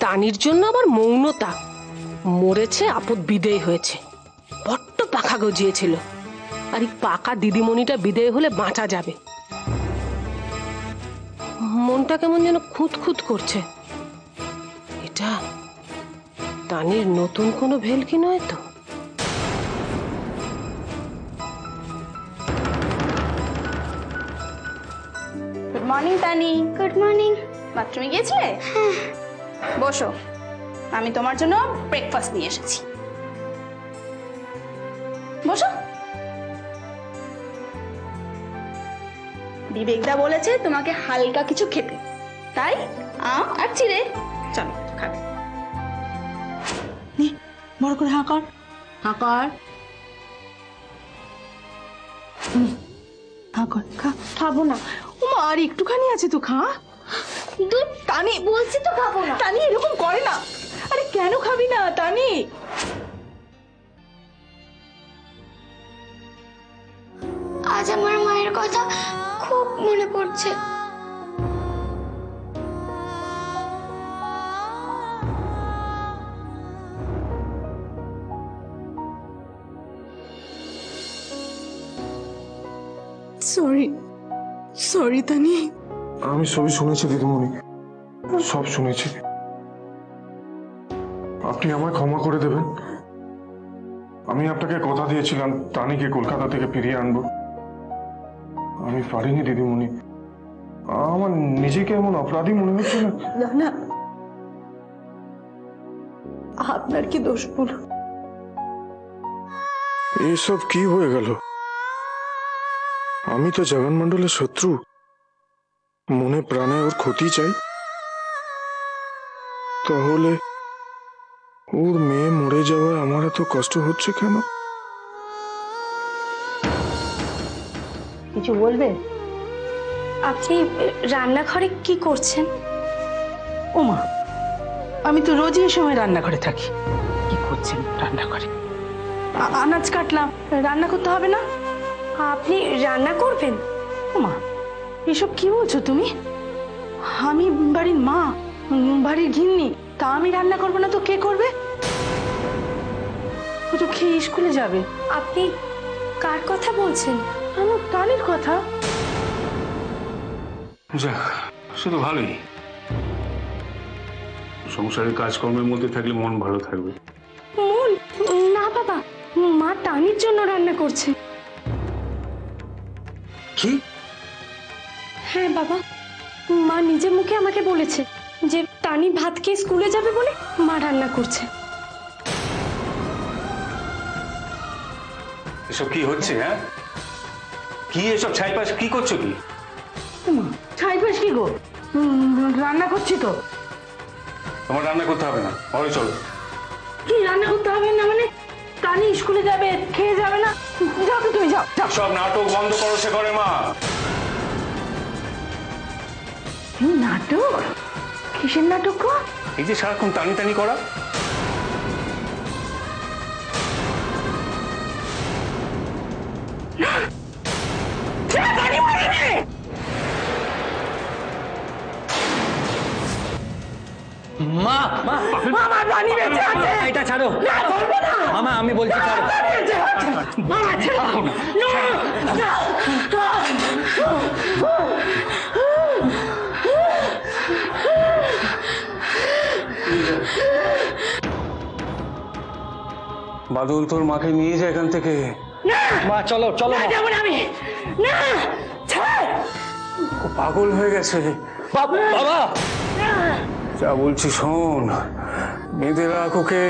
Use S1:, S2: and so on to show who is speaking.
S1: তানির জন্য আবার মৌনতা। মরেছে, আপদ বিদেয় হয়েছে। বড্ড পাখা গজিয়েছিল। আর এই পাকা দিদিমণিটা বিদেয় হলে বাঁচা যাবে। মনটা কেমন যেন খুঁতখুত করছে। এটা তানির নতুন কোনো ভেলকি নয় তো?
S2: Good morning Tani.
S3: Good morning.
S2: বাথরুমে গিয়েছিলে? বসো, আমি তোমার জন্য ব্রেকফাস্ট নিয়ে এসেছি। বসো। বিবেকদা বলেছে তোমাকে হালকা কিছু খেতে, তাই আম আর চিড়ে। চলো খাবে।
S4: বড় করে হাঁ কর, হাঁ কর, হাঁ কর, খা।
S3: খাবো না।
S4: ওমা আর একটুখানি আছে তো, খা।
S3: দুধ
S4: তানি,
S3: বলছি তো খাবো না।
S4: তানি এরকম করে না। আরে কেন খাবি না তানি?
S3: আজ আমার মায়ের কথা খুব মনে পড়ছে।
S4: সরি, সরি তানি।
S5: আমি সবই শুনেছি দিদিমণি, সব শুনেছি। আপনি আমায় ক্ষমা করে দেবেন। আমি আপনাকে কথা দিয়েছিলাম তানিকে কলকাতা থেকে ফিরিয়ে আনবো। আমি পারিনি দিদিমণি। আমার নিজেকে এমন অপরাধী মনে হচ্ছে না।
S4: না না, আপনার কি দোষ বলুন?
S5: এসব কি হয়ে গেল? আমি তো জগন মন্ডলের শত্রু, মনে প্রাণে ওর ক্ষতি চাই। তাহলে ওর মেয়ে মরে যাওয়ায় আমার এত কষ্ট হচ্ছে কেন?
S4: কিছু বলবে?
S3: আপনি রান্নাঘরে কি করছেন?
S4: ওমা, আমি তো রোজই এই সময় রান্নাঘরে থাকি। কি করছেন রান্নাঘরে? আনাজ কাটলাম, রান্না করতে হবে না?
S3: আপনি রান্না করবেন?
S4: ওমা, এসব কি বলছো তুমি? আমি বাড়ির মা, বাড়ির গিন্নি, তা আমি রান্না করবো না তো কে করবে? ও তো খেয়ে স্কুলে যাবে।
S3: আপনি কার কথা বলছেন?
S4: আমার তানির কথা।
S6: যাক, শুধু ভালোই। সংসারের কাজকর্মের মধ্যে থাকলে মন ভালো থাকবে।
S3: মন না বাবা, মা তানির জন্য রান্না করছে।
S6: কি?
S3: হ্যাঁ বাবা, মা নিজের মুখে আমাকে বলেছে যে তানি ভাত খেয়ে স্কুলে যাবে বলে মা রান্না করছে।
S6: এসব কি হচ্ছে? হ্যাঁ, কি এসব ছাইপাশ কি করছো? কি
S4: ছাইপাশ কি গো? রান্না করছি তো।
S6: তোমার রান্না করতে হবে না, ঘরে চলো।
S4: কি রান্না করতে হবে না মানে? তানি স্কুলে যাবে, খেয়ে যাবে না? যাও তো তুমি, যাও যাও।
S6: সব নাটক বন্ধ করো সে করে মা।
S4: নাটক? কিসের নাটক গো?
S6: এই যে সারাক্ষণ টানি টানি করা।
S7: মা, মা,
S4: মামা রানী বেঁচে আছে।
S7: এটা ছাড়ো।
S4: না, বলবো না।
S7: মামা, আমি বলছি ছাড়ো।
S4: রানী বেঁচে আছে। মামা ছাড়ো না। না,
S6: বাদল তোর মাকে নিয়ে যায় এখান থেকে।
S7: মা চলো চলো।
S4: না যাবো না আমি। না, ছাড়।
S6: ও পাগল হয়ে গেছে।
S7: বাবা,
S6: যা বলছি শোন, বেঁধে রাখ ওকে।